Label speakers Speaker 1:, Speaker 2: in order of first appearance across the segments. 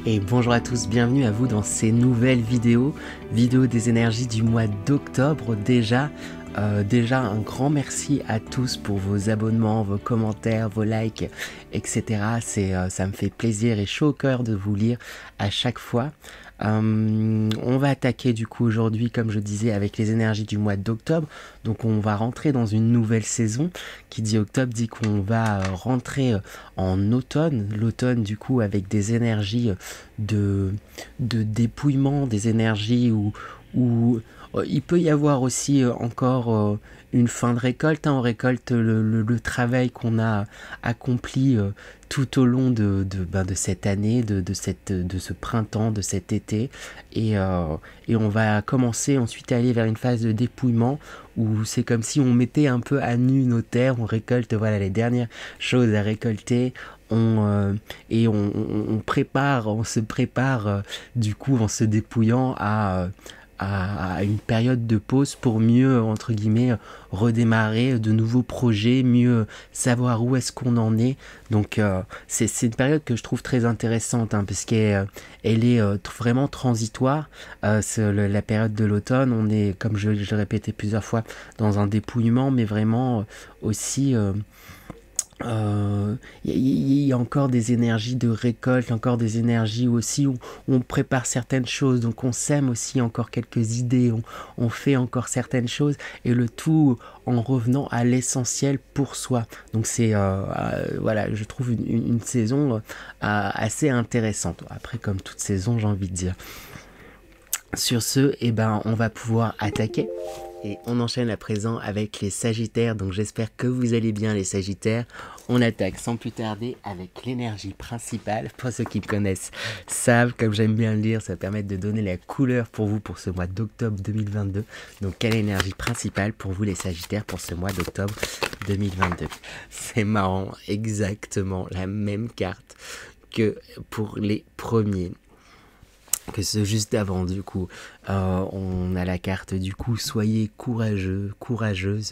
Speaker 1: Et bonjour à tous, bienvenue à vous dans ces nouvelles vidéos des énergies du mois d'octobre déjà. Déjà un grand merci à tous pour vos abonnements, vos commentaires, vos likes, etc. Ça me fait plaisir et chaud au cœur de vous lire à chaque fois. On va attaquer du coup aujourd'hui, comme je disais, avec les énergies du mois d'octobre. Donc on va rentrer dans une nouvelle saison. Qui dit octobre dit qu'on va rentrer en automne. L'automne du coup avec des énergies de dépouillement, des énergies où il peut y avoir aussi encore une fin de récolte. On récolte le travail qu'on a accompli tout au long de cette année, de ce printemps, de cet été. Et on va commencer ensuite à aller vers une phase de dépouillement où c'est comme si on mettait un peu à nu nos terres, on récolte voilà les dernières choses à récolter. On se prépare du coup en se dépouillant à une période de pause pour mieux, entre guillemets, redémarrer de nouveaux projets, mieux savoir où est-ce qu'on en est. Donc c'est une période que je trouve très intéressante, hein, parce qu'elle est vraiment transitoire. La période de l'automne, on est, comme je l'ai répété plusieurs fois, dans un dépouillement, mais vraiment aussi... il y a encore des énergies de récolte, encore des énergies aussi où on prépare certaines choses, donc on sème aussi encore quelques idées, on fait encore certaines choses, et le tout en revenant à l'essentiel pour soi. Donc c'est voilà, je trouve une saison assez intéressante. Après, comme toute saison, j'ai envie de dire. Sur ce, eh ben, on va pouvoir attaquer. Et on enchaîne à présent avec les Sagittaires, donc j'espère que vous allez bien les Sagittaires. On attaque sans plus tarder avec l'énergie principale. Pour ceux qui me connaissent savent, comme j'aime bien le dire, ça permet de donner la couleur pour vous pour ce mois d'octobre 2022. Donc quelle énergie principale pour vous les Sagittaires pour ce mois d'octobre 2022? C'est marrant, exactement la même carte que pour les premiers. Que ce juste avant du coup on a la carte du coup soyez courageux, courageuse.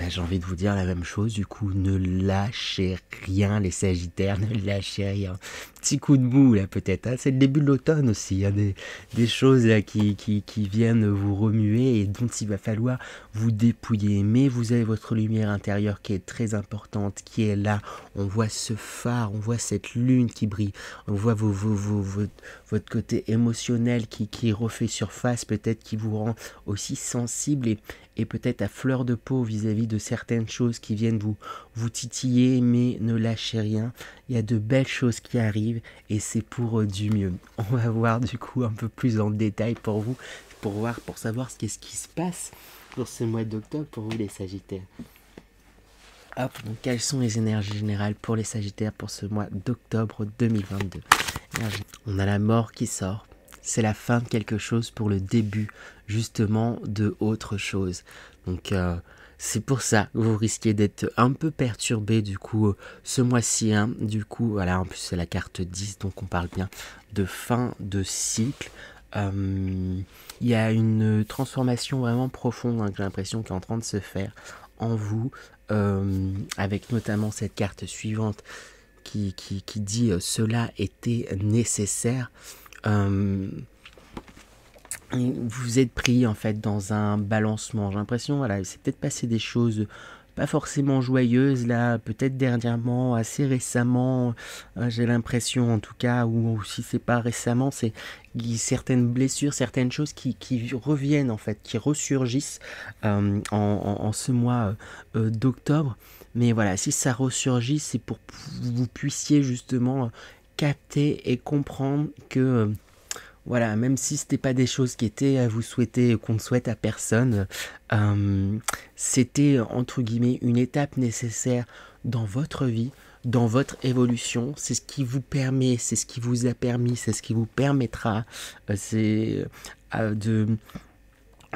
Speaker 1: J'ai envie de vous dire la même chose, du coup ne lâchez rien les Sagittaires, ne lâchez rien. Petit coup de mou là peut-être, hein. C'est le début de l'automne aussi, il y a des choses là qui viennent vous remuer et dont il va falloir vous dépouiller. Mais vous avez votre lumière intérieure qui est très importante, qui est là. On voit ce phare, on voit cette lune qui brille, on voit votre côté émotionnel qui refait surface, peut-être qui vous rend aussi sensible et peut-être à fleur de peau vis-à-vis de certaines choses qui viennent vous titiller, mais ne lâchez rien. Il y a de belles choses qui arrivent et c'est pour du mieux. On va voir du coup un peu plus en détail pour vous, pour savoir qu'est-ce qui se passe pour ce mois d'octobre pour vous les Sagittaires. Hop, donc quelles sont les énergies générales pour les Sagittaires pour ce mois d'octobre 2022? On a la mort qui sort. C'est la fin de quelque chose pour le début justement de autre chose. Donc c'est pour ça que vous risquez d'être un peu perturbé du coup ce mois-ci. Hein. Du coup, voilà, en plus c'est la carte 10, donc on parle bien de fin de cycle. Il y a une transformation vraiment profonde, hein, que j'ai l'impression qui est en train de se faire en vous, avec notamment cette carte suivante qui dit cela était nécessaire. Vous êtes pris en fait dans un balancement. J'ai l'impression, voilà, c'est peut-être passé des choses pas forcément joyeuses là, peut-être dernièrement, assez récemment. J'ai l'impression en tout cas, ou si c'est pas récemment, c'est certaines blessures, certaines choses qui reviennent en fait, qui ressurgissent en ce mois d'octobre. Mais voilà, si ça ressurgit, c'est pour que vous puissiez justement capter et comprendre que voilà, même si c'était pas des choses qui étaient à vous souhaiter, qu'on ne souhaite à personne, c'était entre guillemets une étape nécessaire dans votre vie, dans votre évolution. C'est ce qui vous permet, c'est ce qui vous a permis, c'est ce qui vous permettra, de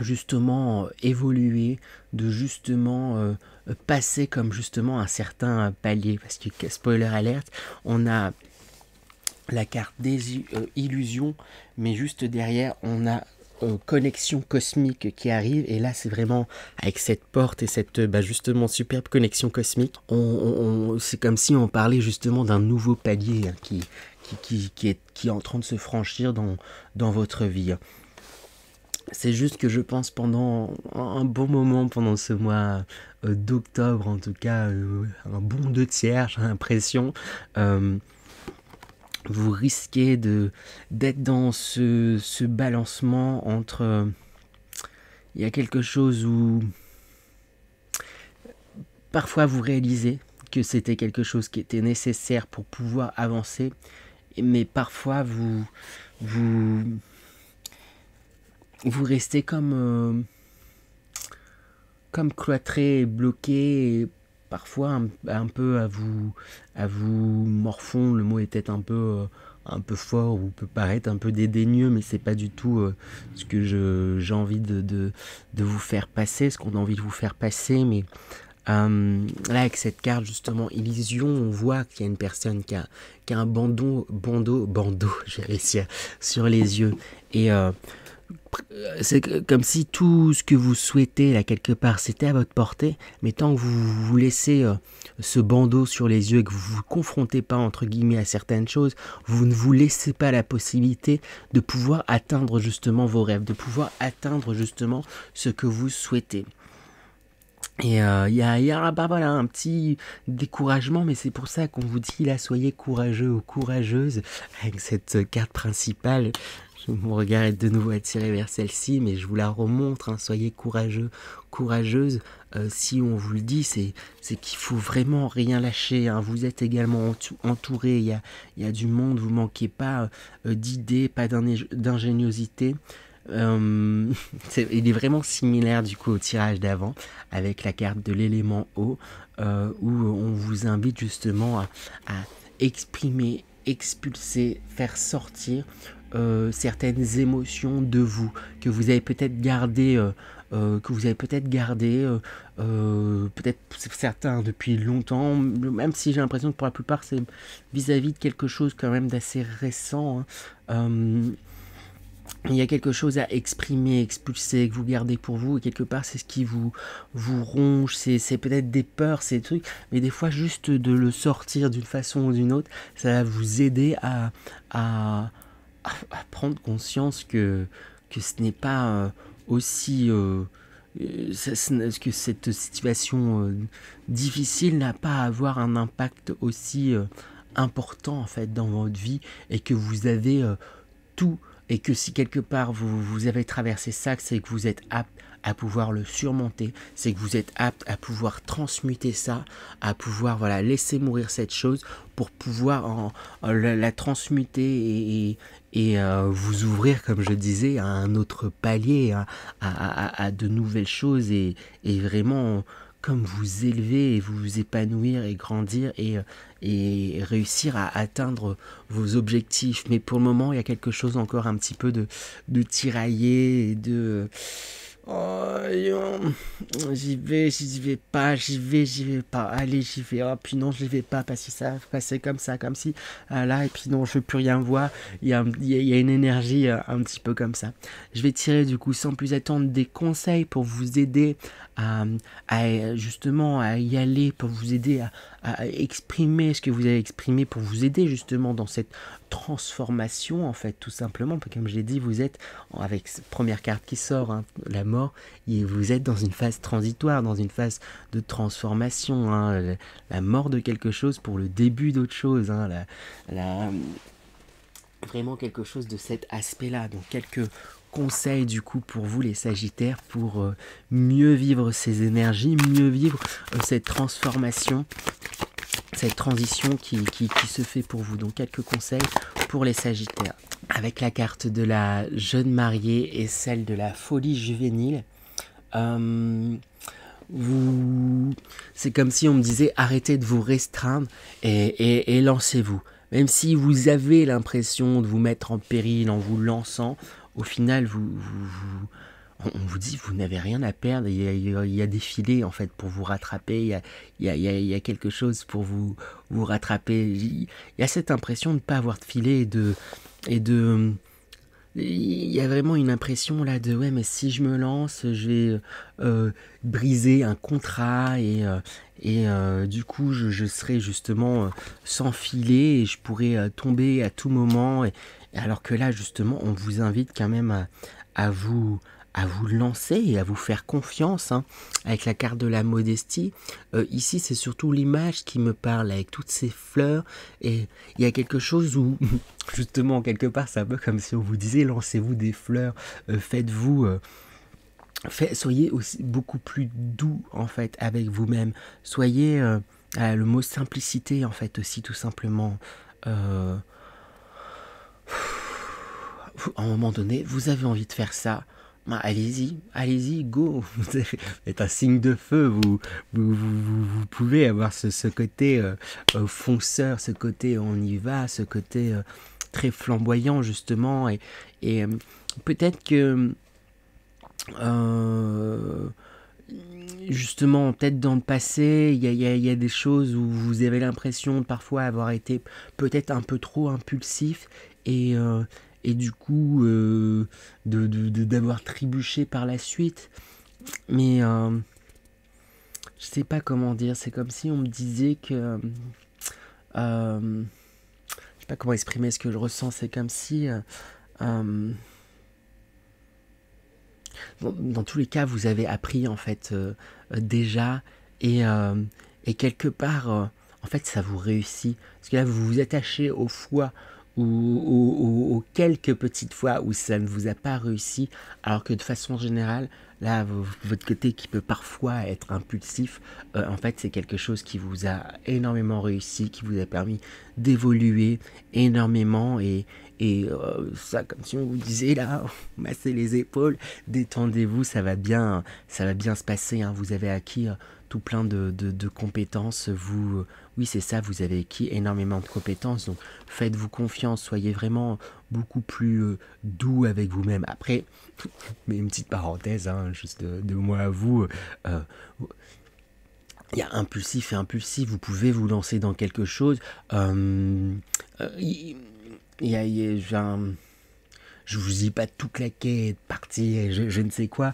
Speaker 1: justement évoluer, de justement passer comme justement un certain palier. Parce que spoiler alert, on a la carte des illusions, mais juste derrière on a connexion cosmique qui arrive, et là c'est vraiment avec cette porte et cette justement superbe connexion cosmique, c'est comme si on parlait justement d'un nouveau palier hein, qui est en train de se franchir dans votre vie. C'est juste que je pense pendant un bon moment, pendant ce mois d'octobre en tout cas, un bon 2/3 j'ai l'impression, vous risquez d'être dans ce balancement entre... il y a quelque chose où parfois vous réalisez que c'était quelque chose qui était nécessaire pour pouvoir avancer, mais parfois vous, vous restez comme cloîtré et bloqué, et parfois un peu à vous morfondre. Le mot est peut-être un peu fort ou peut paraître un peu dédaigneux, mais c'est pas du tout ce que j'ai envie de vous faire passer, ce qu'on a envie de vous faire passer. Mais là, avec cette carte justement Illusion, on voit qu'il y a une personne qui a un bandeau, je vais réussir, sur les yeux. Et c'est comme si tout ce que vous souhaitez là quelque part c'était à votre portée, mais tant que vous vous laissez ce bandeau sur les yeux et que vous vous confrontez pas entre guillemets à certaines choses, vous ne vous laissez pas la possibilité de pouvoir atteindre justement vos rêves, de pouvoir atteindre justement ce que vous souhaitez. Et il y a voilà, un petit découragement, mais c'est pour ça qu'on vous dit là, soyez courageux ou courageuse avec cette carte principale. Mon regard est de nouveau attiré vers celle-ci, mais je vous la remontre, hein, soyez courageux, courageuse. Si on vous le dit, c'est qu'il faut vraiment rien lâcher, hein. Vous êtes également entouré, il y a du monde, vous manquez pas d'idées, pas d'ingéniosité. Il est vraiment similaire du coup au tirage d'avant avec la carte de l'élément eau, où on vous invite justement à exprimer, expulser, faire sortir certaines émotions de vous que vous avez peut-être gardées, peut-être certains depuis longtemps, même si j'ai l'impression que pour la plupart c'est vis-à-vis de quelque chose quand même d'assez récent, hein. Il y a quelque chose à exprimer, expulser, que vous gardez pour vous, et quelque part c'est ce qui vous ronge, c'est peut-être des peurs, ces trucs, mais des fois juste de le sortir d'une façon ou d'une autre, ça va vous aider à prendre conscience que ce n'est pas aussi... que cette situation difficile n'a pas à avoir un impact aussi important en fait dans votre vie, et que vous avez tout, et que si quelque part vous avez traversé ça, c'est que vous êtes apte à pouvoir le surmonter, c'est que vous êtes apte à pouvoir transmuter ça, à pouvoir voilà laisser mourir cette chose pour pouvoir la transmuter et vous ouvrir, comme je disais, à un autre palier, à de nouvelles choses, et vraiment comme vous élever et vous épanouir et grandir et réussir à atteindre vos objectifs. Mais pour le moment, il y a quelque chose encore un petit peu de tiraillé et de... Oh, j'y vais pas, j'y vais pas, allez j'y vais, oh puis non j'y vais pas parce que ça va passer comme ça, comme si, là, et puis non je veux plus rien voir, il y a une énergie un petit peu comme ça. Je vais tirer du coup sans plus attendre des conseils pour vous aider justement à y aller, pour vous aider à exprimer ce que vous avez exprimé, pour vous aider justement dans cette transformation en fait, tout simplement. Comme je l'ai dit, vous êtes avec cette première carte qui sort, hein, la mort, et vous êtes dans une phase transitoire, dans une phase de transformation, hein, la mort de quelque chose pour le début d'autre chose, hein, vraiment quelque chose de cet aspect là. Donc quelques conseils du coup pour vous les Sagittaires, pour mieux vivre ces énergies, mieux vivre cette transformation, cette transition qui se fait pour vous. Donc quelques conseils pour les Sagittaires. Avec la carte de la jeune mariée et celle de la folie juvénile, c'est comme si on me disait arrêtez de vous restreindre et lancez-vous. Même si vous avez l'impression de vous mettre en péril en vous lançant, au final on vous dit vous n'avez rien à perdre. Il y a des filets en fait pour vous rattraper, il y a quelque chose pour vous rattraper. Il y a cette impression de ne pas avoir de filet et de il y a vraiment une impression là de ouais, mais si je me lance, je vais briser un contrat et du coup je serai justement sans filet et je pourrais tomber à tout moment. Alors que là justement on vous invite quand même à vous à vous lancer et à vous faire confiance hein, avec la carte de la modestie. Ici c'est surtout l'image qui me parle avec toutes ces fleurs et il y a quelque chose où justement quelque part c'est un peu comme si on vous disait lancez-vous des fleurs, faites-vous soyez aussi beaucoup plus doux en fait avec vous-même. Soyez le mot simplicité en fait aussi tout simplement. Euh, à un moment donné, vous avez envie de faire ça. Bah, allez-y, allez-y, go. Vous êtes un signe de feu. Vous pouvez avoir ce côté fonceur, ce côté on y va, ce côté très flamboyant justement. Et peut-être que euh, justement, peut-être dans le passé, il y a des choses où vous avez l'impression de parfois avoir été peut-être un peu trop impulsif et, euh, et du coup d'avoir trébuché par la suite. Mais je sais pas comment dire, c'est comme si on me disait que... je sais pas comment exprimer ce que je ressens, c'est comme si... dans tous les cas, vous avez appris en fait déjà et, euh, et quelque part, en fait, ça vous réussit. Parce que là, vous vous attachez aux fois ou aux quelques petites fois où ça ne vous a pas réussi, alors que de façon générale, là, votre côté qui peut parfois être impulsif, en fait, c'est quelque chose qui vous a énormément réussi, qui vous a permis d'évoluer énormément et ça, comme si on vous disait là, massez les épaules, détendez-vous, ça va bien se passer. Hein. Vous avez acquis tout plein de compétences. Oui, c'est ça, vous avez acquis énormément de compétences. Donc, faites-vous confiance, soyez vraiment beaucoup plus doux avec vous-même. Après, mais une petite parenthèse, hein, juste de moi à vous. Il y a impulsif et impulsif, vous pouvez vous lancer dans quelque chose. Je vous dis pas de tout claquer, de partir, je ne sais quoi.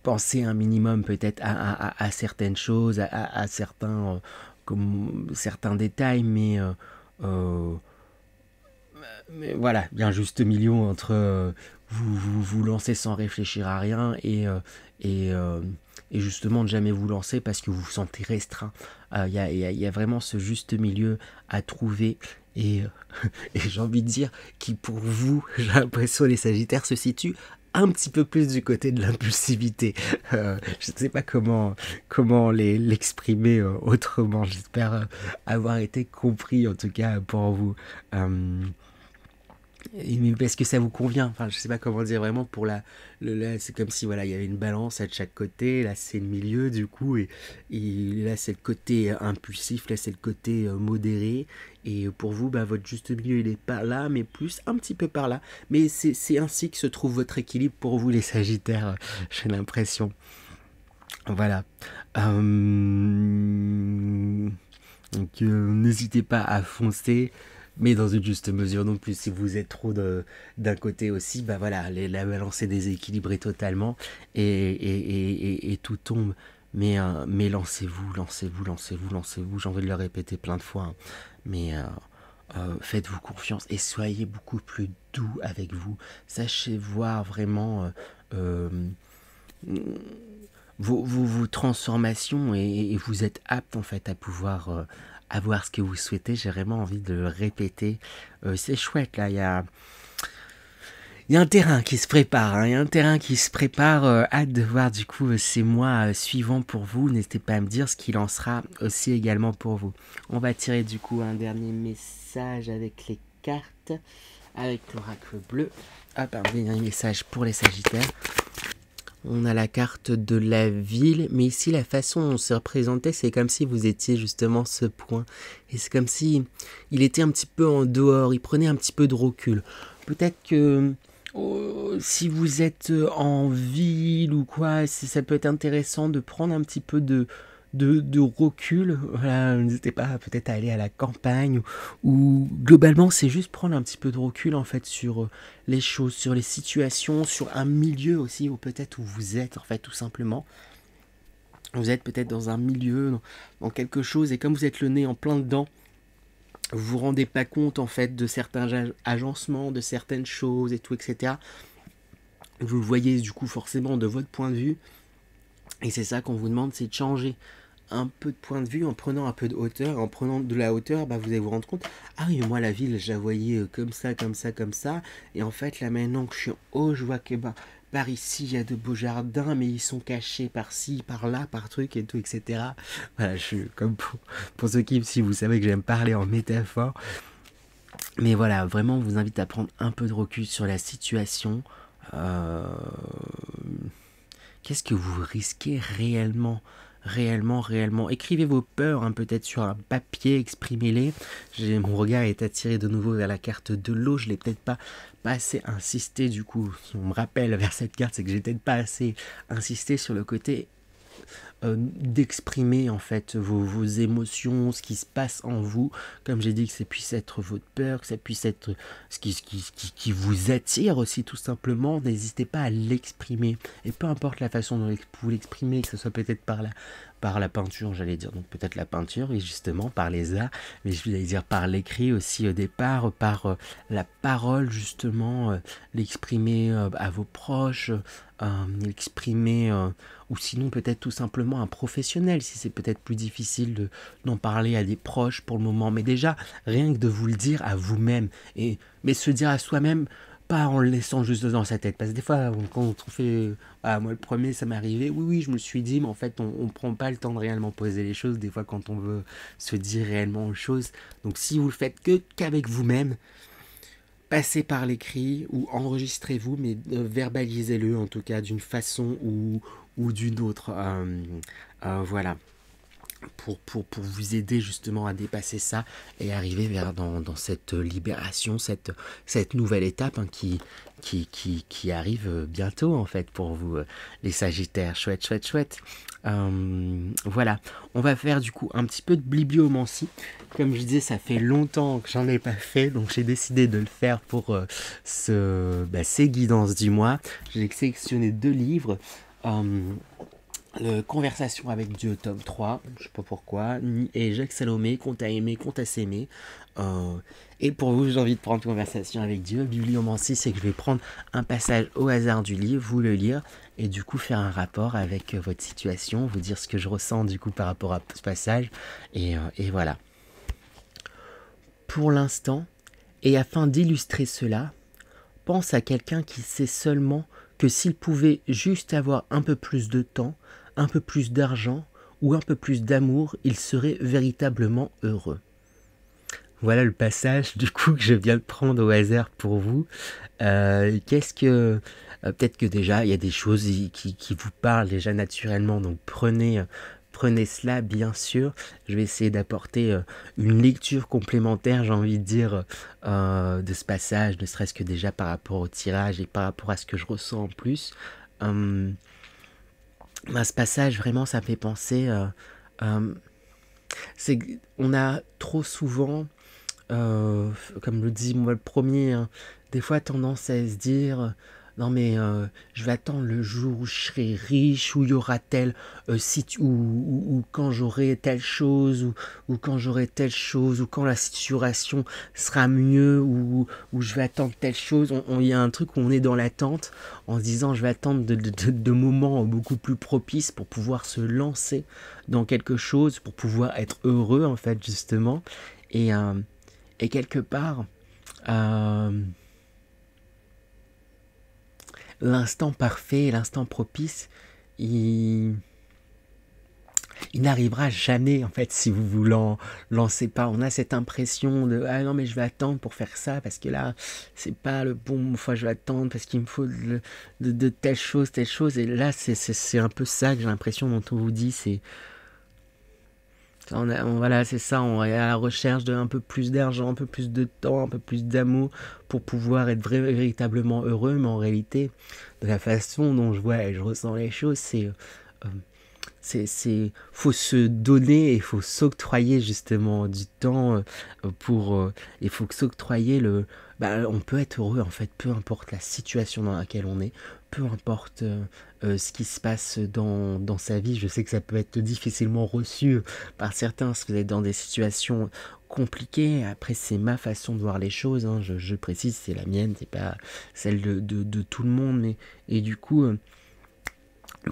Speaker 1: Pensez un minimum peut-être à certaines choses, à certains, comme, certains détails, euh, mais voilà, il y a un juste milieu entre vous lancer sans réfléchir à rien et, euh, et justement ne jamais vous lancer parce que vous vous sentez restreint. Y a vraiment ce juste milieu à trouver et j'ai envie de dire qui pour vous, j'ai l'impression les Sagittaires se situent un petit peu plus du côté de l'impulsivité. Je ne sais pas comment l'exprimer autrement. J'espère avoir été compris en tout cas pour vous. Mais parce que ça vous convient, enfin je sais pas comment dire vraiment pour là c'est comme si voilà il y avait une balance à chaque côté, là c'est le milieu du coup et là c'est le côté impulsif, là c'est le côté modéré et pour vous bah votre juste milieu il est pas là mais plus un petit peu par là, mais c'est ainsi que se trouve votre équilibre pour vous les Sagittaires, j'ai l'impression. Voilà. Donc n'hésitez pas à foncer, mais dans une juste mesure non plus. Si vous êtes trop d'un côté aussi, bah voilà, la balance est déséquilibrée totalement et tout tombe. Mais lancez-vous, lancez-vous, lancez-vous, lancez-vous. J'ai envie de le répéter plein de fois, hein. Mais faites-vous confiance et soyez beaucoup plus doux avec vous. Sachez voir vraiment vos transformations et vous êtes apte en fait à pouvoir avoir ce que vous souhaitez. J'ai vraiment envie de le répéter. C'est chouette là, il y a un terrain qui se prépare, hein. Il y a un terrain qui se prépare. Hâte de voir du coup ces mois suivants pour vous. N'hésitez pas à me dire ce qu'il en sera aussi également pour vous. On va tirer du coup un dernier message avec les cartes, avec l'oracle bleu. Hop, un dernier message pour les Sagittaires. On a la carte de la ville, mais ici la façon dont on se représentait, c'est comme si vous étiez justement ce point. Et c'est comme si il était un petit peu en dehors, il prenait un petit peu de recul. Peut-être que si vous êtes en ville ou quoi, ça peut être intéressant de prendre un petit peu de recul. Voilà, n'hésitez pas peut-être à aller à la campagne ou globalement c'est juste prendre un petit peu de recul en fait sur les choses, sur les situations, sur un milieu aussi ou peut-être où vous êtes en fait tout simplement. Vous êtes peut-être dans un milieu, dans quelque chose et comme vous êtes le nez en plein dedans, vous vous rendez pas compte en fait de certains agencements, de certaines choses et tout, etc. Vous le voyez du coup forcément de votre point de vue. Et c'est ça qu'on vous demande, c'est de changer un peu de point de vue en prenant un peu de hauteur. En prenant de la hauteur, bah, vous allez vous rendre compte, ah oui, moi la ville, je la voyais comme ça, comme ça, comme ça. Et en fait, là maintenant que je suis en haut, je vois que bah, par ici, il y a de beaux jardins, mais ils sont cachés par-ci, par-là, par truc et tout, etc. Voilà, je suis comme pour ceux qui, si vous savez que j'aime parler en métaphore. Mais voilà, vraiment, on vous invite à prendre un peu de recul sur la situation. Euh, Qu'est-ce que vous risquez réellement? Réellement. Écrivez vos peurs, hein, peut-être sur un papier, exprimez-les. Mon regard est attiré de nouveau vers la carte de l'eau. Je l'ai peut-être pas assez insisté du coup. Si on me rappelle vers cette carte, c'est que j'ai peut-être pas assez insisté sur le côté d'exprimer en fait vos émotions, ce qui se passe en vous. Comme j'ai dit, que ça puisse être votre peur, que ça puisse être ce qui vous attire aussi tout simplement. N'hésitez pas à l'exprimer. Et peu importe la façon dont vous l'exprimez, que ce soit peut-être par la peinture, j'allais dire, donc peut-être la peinture, et justement par les arts, mais je vais dire par l'écrit aussi au départ, par la parole justement, l'exprimer à vos proches, l'exprimer, ou sinon peut-être tout simplement un professionnel, si c'est peut-être plus difficile d'en parler à des proches pour le moment, mais déjà, rien que de vous le dire à vous-même, mais se dire à soi-même, pas en le laissant juste dans sa tête. Parce que des fois, quand on fait... Ah, moi, le premier, ça m'est arrivé. Oui, je me suis dit, mais en fait, on prend pas le temps de réellement poser les choses, des fois, quand on veut se dire réellement les choses. Donc, si vous le faites qu'avec vous-même, passez par l'écrit ou enregistrez-vous, mais verbalisez-le, en tout cas, d'une façon ou d'une autre. Voilà. Pour vous aider justement à dépasser ça et arriver dans cette libération, cette nouvelle étape hein, qui arrive bientôt en fait pour vous les Sagittaires. Chouette. Voilà, on va faire du coup un petit peu de bibliomancie. Comme je disais, ça fait longtemps que j'en ai pas fait, donc j'ai décidé de le faire pour ces guidances du mois. J'ai sélectionné 2 livres. Le Conversation avec Dieu, tome 3, je sais pas pourquoi, et Jacques Salomé, Compte à aimer, compte à s'aimer. Et pour vous, j'ai envie de prendre Conversation avec Dieu. Bibliomancie, c'est que je vais prendre un passage au hasard du livre, vous le lire, et du coup faire un rapport avec votre situation, vous dire ce que je ressens du coup par rapport à ce passage, et voilà. Pour l'instant, et afin d'illustrer cela, pense à quelqu'un qui sait seulement que s'il pouvait juste avoir un peu plus de temps, un peu plus d'argent ou un peu plus d'amour, il serait véritablement heureux. Voilà le passage du coup que je viens de prendre au hasard pour vous. Peut-être que déjà il y a des choses qui vous parlent déjà naturellement, donc prenez cela bien sûr. Je vais essayer d'apporter une lecture complémentaire, j'ai envie de dire, de ce passage, ne serait-ce que déjà par rapport au tirage et par rapport à ce que je ressens en plus. Ce passage, vraiment, ça me fait penser... on a trop souvent, comme le dit moi le premier, hein, des fois tendance à se dire... Non mais je vais attendre le jour où je serai riche, où il y aura ou quand j'aurai telle chose, ou quand j'aurai telle chose, ou quand la situation sera mieux, ou je vais attendre telle chose. Il y a un truc où on est dans l'attente en se disant je vais attendre de moments beaucoup plus propices pour pouvoir se lancer dans quelque chose, pour pouvoir être heureux en fait justement. Et quelque part... l'instant parfait, l'instant propice, il n'arrivera jamais en fait si vous vous lancez pas. On a cette impression de ah non mais je vais attendre pour faire ça parce que là c'est pas le bon fois, je vais attendre parce qu'il me faut de telle chose et là c'est un peu ça que j'ai l'impression dont on vous dit, c'est voilà, c'est ça, on est à la recherche d'un peu plus d'argent, un peu plus de temps, un peu plus d'amour pour pouvoir être véritablement heureux, mais en réalité, de la façon dont je vois et je ressens les choses, faut se donner et faut s'octroyer justement du temps il faut s'octroyer on peut être heureux en fait, peu importe la situation dans laquelle on est, peu importe ce qui se passe dans sa vie. Je sais que ça peut être difficilement reçu par certains si vous êtes dans des situations compliquées. Après, c'est ma façon de voir les choses, hein. Je précise, c'est la mienne, c'est pas celle de tout le monde, mais et du coup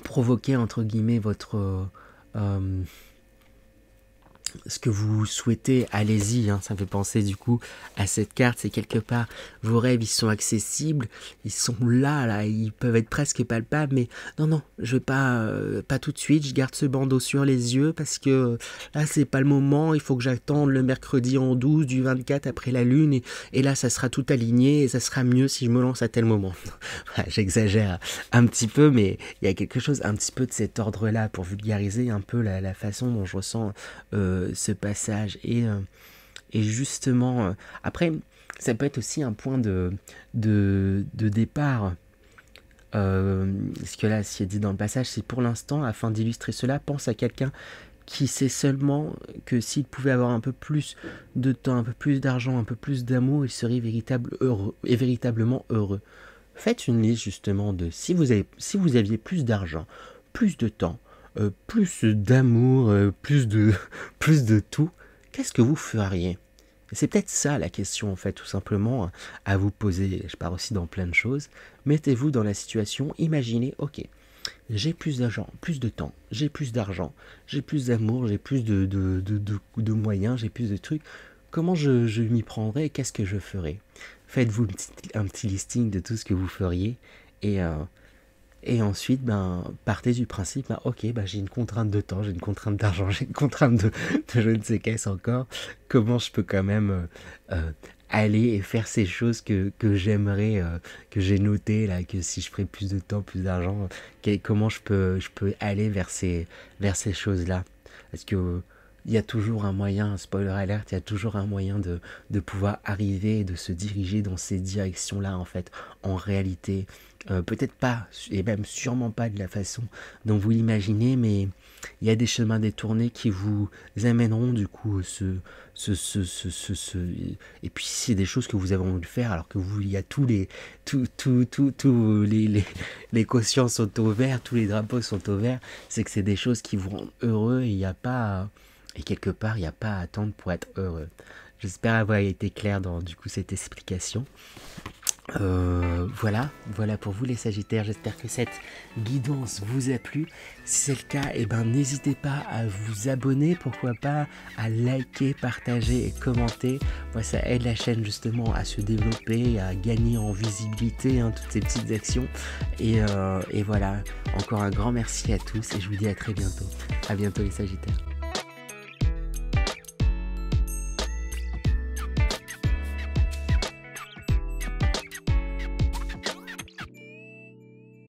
Speaker 1: provoquer entre guillemets votre ce que vous souhaitez, allez-y, hein. Ça me fait penser du coup à cette carte, c'est quelque part vos rêves, ils sont accessibles, ils sont là, ils peuvent être presque palpables, mais non, je vais pas tout de suite, je garde ce bandeau sur les yeux parce que là c'est pas le moment, il faut que j'attende le mercredi en 12 du 24 après la lune et là ça sera tout aligné et ça sera mieux si je me lance à tel moment. Voilà, j'exagère un petit peu, mais il y a quelque chose un petit peu de cet ordre-là pour vulgariser un peu la façon dont je ressens ce passage et justement après ça peut être aussi un point de départ ce que là ce qui est dit dans le passage, c'est pour l'instant, afin d'illustrer cela, pense à quelqu'un qui sait seulement que s'il pouvait avoir un peu plus de temps, un peu plus d'argent, un peu plus d'amour, il serait véritablement heureux. Faites une liste justement de si vous aviez plus d'argent, plus de temps, plus d'amour, plus de tout, qu'est-ce que vous feriez? C'est peut-être ça la question en fait, tout simplement à vous poser. Je pars aussi dans plein de choses. Mettez-vous dans la situation, imaginez, ok, j'ai plus d'argent, plus de temps, j'ai plus d'argent, j'ai plus d'amour, j'ai plus de moyens, j'ai plus de trucs. Comment je m'y prendrais et qu'est-ce que je ferais? Faites-vous un petit listing de tout ce que vous feriez et ensuite, partez du principe, ok, j'ai une contrainte de temps, j'ai une contrainte d'argent, j'ai une contrainte de je ne sais qu'est-ce encore. Comment je peux quand même aller et faire ces choses que j'aimerais, que j'ai notées là, que si je ferais plus de temps, plus d'argent, comment je peux aller vers ces choses-là. Parce que il y a toujours un moyen, spoiler alert, il y a toujours un moyen de pouvoir arriver et de se diriger dans ces directions-là, en fait, en réalité. Peut-être pas, et même sûrement pas de la façon dont vous l'imaginez, mais il y a des chemins détournés qui vous amèneront du coup et puis c'est des choses que vous avez envie de faire alors que il y a tous les cautions sont au vert, tous les drapeaux sont au vert, c'est que c'est des choses qui vous rendent heureux et il n'y a pas et quelque part il n'y a pas à attendre pour être heureux. J'espère avoir été clair dans du coup cette explication. Voilà pour vous les Sagittaires, j'espère que cette guidance vous a plu. Si c'est le cas, n'hésitez pas à vous abonner, pourquoi pas à liker, partager et commenter. Moi ça aide la chaîne justement à se développer, à gagner en visibilité, hein, toutes ces petites actions et voilà, encore un grand merci à tous et je vous dis à très bientôt. À bientôt les Sagittaires.